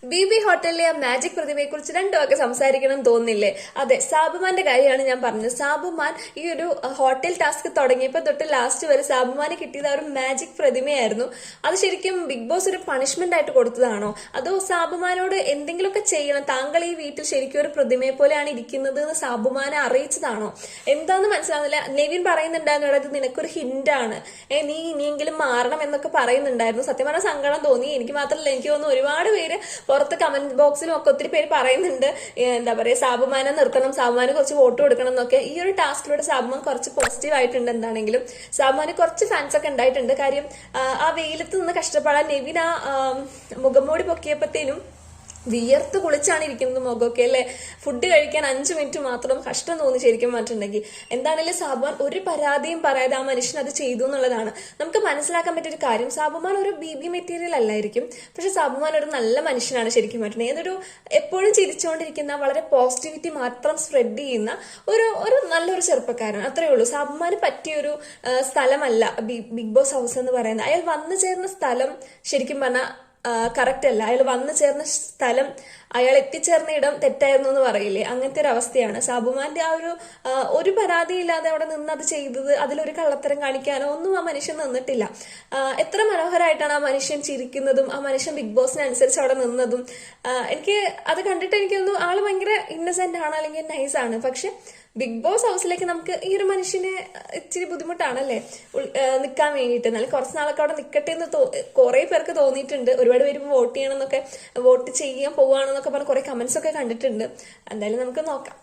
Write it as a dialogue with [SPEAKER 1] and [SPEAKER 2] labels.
[SPEAKER 1] B ഹോട്ടലിലെ ആ magic പ്രതിമയെ കുറിച്ച് രണ്ടുമൊക്കെ സംസാരിക്കണം തോന്നില്ലേ? അതെ, സാബുമാന്റെ കാര്യമാണ് ഞാൻ പറഞ്ഞത്. സാബുമാൻ ഈ ഒരു ഹോട്ടൽ ടാസ്ക് തുടങ്ങിയപ്പോൾ തൊട്ട് ലാസ്റ്റ് വരെ സാബുമാന് കിട്ടിയത് ഒരു മാജിക് പ്രതിമയായിരുന്നു. അത് ശരിക്കും ബിഗ് ബോസ് ഒരു പണിഷ്മെന്റ് ആയിട്ട് കൊടുത്തതാണോ, അതോ സാബുമാനോട് എന്തെങ്കിലുമൊക്കെ ചെയ്യണം, താങ്കൾ ഈ വീട്ടിൽ ശരിക്കും ഒരു പ്രതിമയെ പോലെയാണ് ഇരിക്കുന്നത് എന്ന് സാബുമാനെ അറിയിച്ചതാണോ, എന്താന്ന് മനസ്സിലാവുന്നില്ല. നെവിൻ പറയുന്നുണ്ടായിരുന്നു, ഇത് നിനക്കൊരു ഹിന്റാണ്, നീ ഇനിയെങ്കിലും മാറണം എന്നൊക്കെ പറയുന്നുണ്ടായിരുന്നു. സത്യം പറഞ്ഞാൽ സങ്കടം തോന്നി. എനിക്ക് മാത്രമല്ല, എനിക്ക് തോന്നുന്നു ഒരുപാട് പേര് പുറത്ത് കമന്റ് ബോക്സിലും ഒക്കെ ഒത്തിരി പേര് പറയുന്നുണ്ട്, എന്താ പറയുക, സാബുമാനെ നിർത്തണം, സാബുമാന് കുറച്ച് വോട്ട് കൊടുക്കണം എന്നൊക്കെ. ഈ ഒരു ടാസ്കിലൂടെ സാബുമാൻ കുറച്ച് പോസിറ്റീവ് ആയിട്ടുണ്ട്. എന്താണെങ്കിലും സാബുമാന് കുറച്ച് ഫാൻസ് ഒക്കെ ഉണ്ടായിട്ടുണ്ട്. കാര്യം ആ വെയിലത്ത് നിന്ന് കഷ്ടപ്പെടാൻ നെവിൻ ആ മുഖംമൂടി പൊക്കിയപ്പോഴത്തേനും വിയർത്ത് കുളിച്ചാണ് ഇരിക്കുന്നത് മുഖമൊക്കെ അല്ലെ. ഫുഡ് കഴിക്കാൻ 5 മിനിറ്റ് മാത്രം കഷ്ടം തോന്നി ശരിക്കും പറഞ്ഞിട്ടുണ്ടെങ്കിൽ. എന്താണെങ്കിലും സാബുമാൻ ഒരു പരാതിയും പറയാതെ ആ മനുഷ്യൻ അത് ചെയ്തു എന്നുള്ളതാണ് നമുക്ക് മനസ്സിലാക്കാൻ പറ്റിയൊരു കാര്യം. സാബുമാൻ ഒരു ബി മെറ്റീരിയൽ അല്ലായിരിക്കും, പക്ഷെ സാബുമാൻ ഒരു നല്ല മനുഷ്യനാണ് ശരിക്കും പറഞ്ഞിട്ടുണ്ടെങ്കിൽ. ഏതൊരു എപ്പോഴും ചിരിച്ചുകൊണ്ടിരിക്കുന്ന, വളരെ പോസിറ്റിവിറ്റി മാത്രം സ്പ്രെഡ് ചെയ്യുന്ന ഒരു നല്ലൊരു ചെറുപ്പക്കാരൻ, അത്രയേ ഉള്ളൂ. സാബുമാന് പറ്റിയൊരു സ്ഥലമല്ല ബിഗ് ബോസ് ഹൗസ് എന്ന് പറയുന്നത്. അയാൾ വന്നു ചേർന്ന സ്ഥലം ശരിക്കും പറഞ്ഞാൽ കറക്റ്റ് അല്ല. അയാൾ വന്നു ചേർന്ന സ്ഥലം, അയാൾ എത്തിച്ചേർന്ന ഇടം തെറ്റായിരുന്നു എന്ന് പറയില്ലേ, അങ്ങനത്തെ ഒരു അവസ്ഥയാണ്. സാബുമാന്റെ ആ ഒരു പരാതിയില്ലാതെ അവിടെ നിന്ന് അത് ചെയ്തത്, അതിലൊരു കള്ളത്തരം കാണിക്കാനോ ഒന്നും ആ മനുഷ്യൻ നിന്നിട്ടില്ല. എത്ര മനോഹരമായിട്ടാണ് ആ മനുഷ്യൻ ചിരിക്കുന്നതും ആ മനുഷ്യൻ ബിഗ് ബോസിനനുസരിച്ച് അവിടെ നിന്നതും. എനിക്ക് അത് കണ്ടിട്ട് എനിക്ക് തോന്നുന്നു ആള് ഭയങ്കര ഇന്നസെന്റ് ആണ്, അല്ലെങ്കിൽ നൈസ് ആണ്. പക്ഷെ ബിഗ് ബോസ് ഹൗസിലേക്ക് നമുക്ക് ഈ ഒരു മനുഷ്യന് ഇച്ചിരി ബുദ്ധിമുട്ടാണല്ലേ നിൽക്കാൻ വേണ്ടിയിട്ട്. എന്നാലും കുറച്ച് നാളൊക്കെ അവിടെ നിൽക്കട്ടെ എന്ന് കുറെ പേർക്ക് തോന്നിയിട്ടുണ്ട്. ഒരുപാട് പേര് വോട്ട് ചെയ്യണം എന്നൊക്കെ, വോട്ട് ചെയ്യാൻ പോവുകയാണെന്നൊക്കെ പറഞ്ഞ് കുറെ കമന്റ്സ് ഒക്കെ കണ്ടിട്ടുണ്ട്. എന്തായാലും നമുക്ക് നോക്കാം.